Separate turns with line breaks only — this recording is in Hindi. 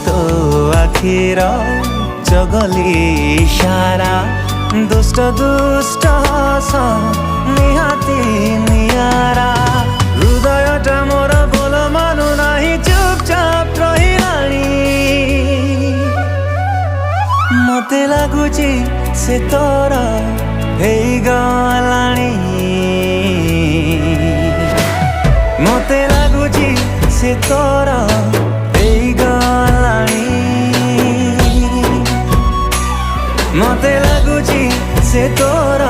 तो आखिर चगली इशारा दुष्ट दुष्ट हस निहाती नियारा हृदयटा मोर बोल मानु नाही चुपचाप रहिलानी मते लागुची से तोर गलानी मते लागुची से तोर गलानी मते लागुची से तोर